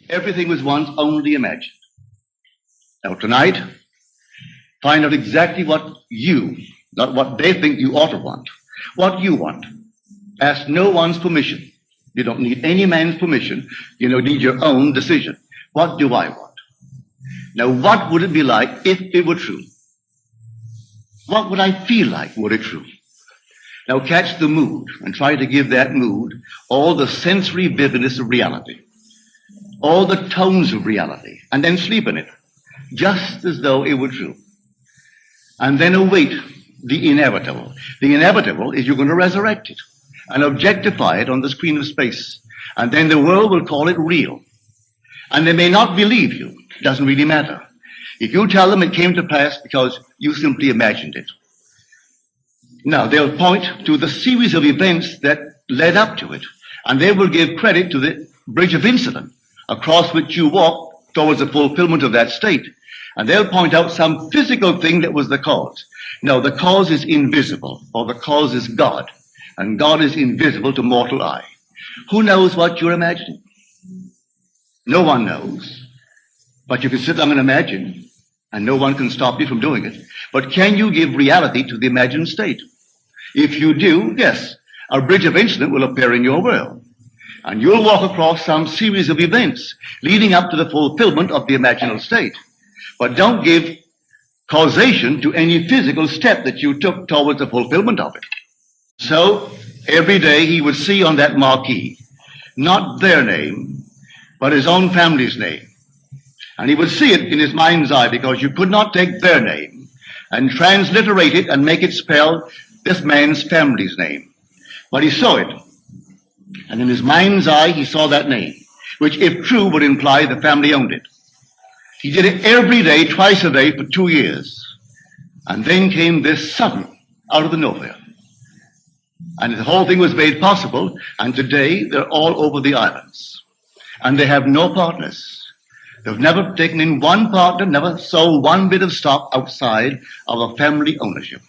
Everything was once only imagined. Now tonight, find out exactly what you, not what they think you ought to want, what you want. Ask no one's permission. You don't need any man's permission. You don't need your own decision. What do I want? Now, what would it be like if it were true? What would I feel like were it true? Now catch the mood and try to give that mood all the sensory vividness of reality, all the tones of reality, and then sleep in it, just as though it were true. And then await the inevitable. The inevitable is you're going to resurrect it and objectify it on the screen of space. And then the world will call it real. And they may not believe you. It doesn't really matter. If you tell them it came to pass because you simply imagined it. Now, they'll point to the series of events that led up to it. And they will give credit to the bridge of incident across which you walk towards the fulfillment of that state. And they'll point out some physical thing that was the cause. No, the cause is invisible, or the cause is God. And God is invisible to mortal eye. Who knows what you're imagining? No one knows. But you can sit down and imagine, and no one can stop you from doing it. But can you give reality to the imagined state? If you do, yes, a bridge of incident will appear in your world. And you'll walk across some series of events leading up to the fulfillment of the imaginal state. But don't give causation to any physical step that you took towards the fulfillment of it. So every day he would see on that marquee, not their name, but his own family's name. And he would see it in his mind's eye because you could not take their name and transliterate it and make it spell this man's family's name. But he saw it. And in his mind's eye, he saw that name, which if true would imply the family owned it. He did it every day, twice a day for 2 years. And then came this sudden, out of the nowhere. And the whole thing was made possible, and today they're all over the islands. And they have no partners. They've never taken in one partner, never sold one bit of stock outside of a family ownership.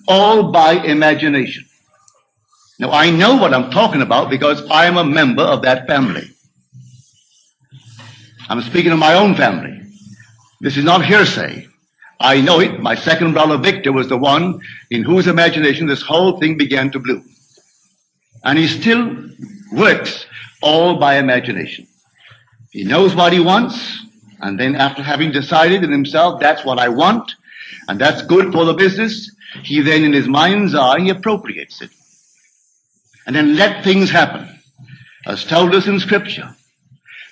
All by imagination. Now, I know what I'm talking about because I'm a member of that family. I'm speaking of my own family. This is not hearsay. I know it. My second brother, Victor, was the one in whose imagination this whole thing began to bloom. And he still works all by imagination. He knows what he wants, and then after having decided in himself, that's what I want, and that's good for the business, he then in his mind's eye, he appropriates it. And then let things happen. As told us in Scripture,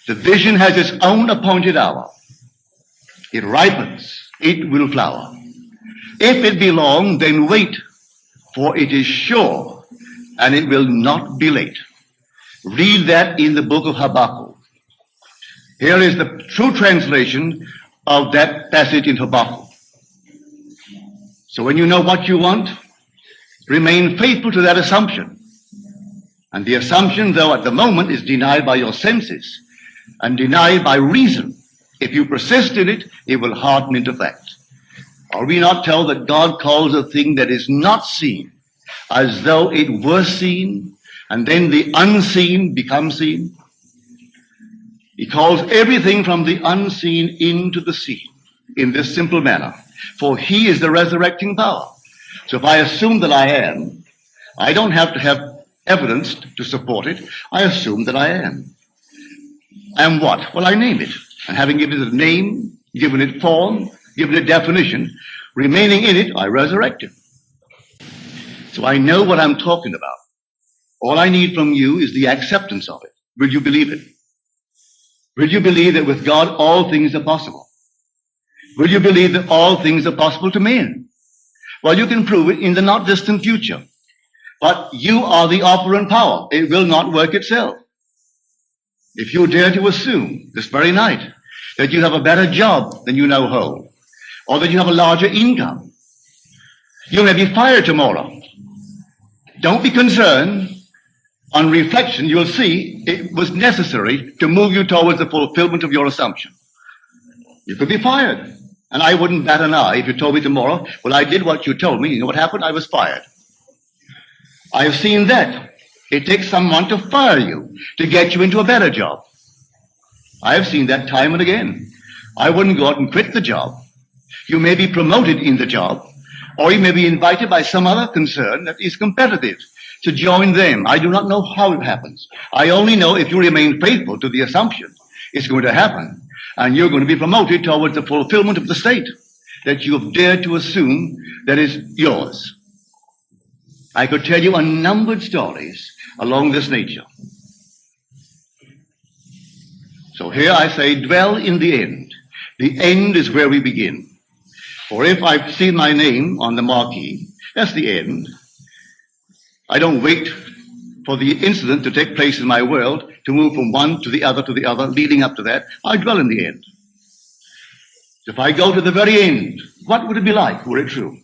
the vision has its own appointed hour. It ripens, it will flower. If it be long, then wait, for it is sure, and it will not be late. Read that in the book of Habakkuk. Here is the true translation of that passage in Habakkuk. So when you know what you want, remain faithful to that assumption. And the assumption, though at the moment, is denied by your senses and denied by reason. If you persist in it, it will harden into fact. Are we not told that God calls a thing that is not seen as though it were seen, and then the unseen becomes seen? He calls everything from the unseen into the seen in this simple manner. For he is the resurrecting power. So if I assume that I am, I don't have to have evidence to support it. I assume that I am. I am what? Well, I name it. And having given it a name, given it form, given it definition, remaining in it, I resurrect it. So I know what I'm talking about. All I need from you is the acceptance of it. Will you believe it? Will you believe that with God all things are possible? Will you believe that all things are possible to men? Well, you can prove it in the not distant future. But you are the operant power. It will not work itself. If you dare to assume this very night that you have a better job than you now hold, or that you have a larger income, you may be fired tomorrow. Don't be concerned. On reflection, you'll see it was necessary to move you towards the fulfillment of your assumption. You could be fired. And I wouldn't bat an eye if you told me tomorrow, well, I did what you told me. You know what happened? I was fired. I have seen that. It takes someone to fire you, to get you into a better job. I have seen that time and again. I wouldn't go out and quit the job. You may be promoted in the job, or you may be invited by some other concern that is competitive to join them. I do not know how it happens. I only know if you remain faithful to the assumption it's going to happen, and you're going to be promoted towards the fulfillment of the state that you have dared to assume that is yours. I could tell you unnumbered stories along this nature. So here I say, dwell in the end. The end is where we begin. For if I've seen my name on the marquee, that's the end. I don't wait for the incident to take place in my world to move from one to the other, leading up to that. I dwell in the end. If I go to the very end, what would it be like were it true?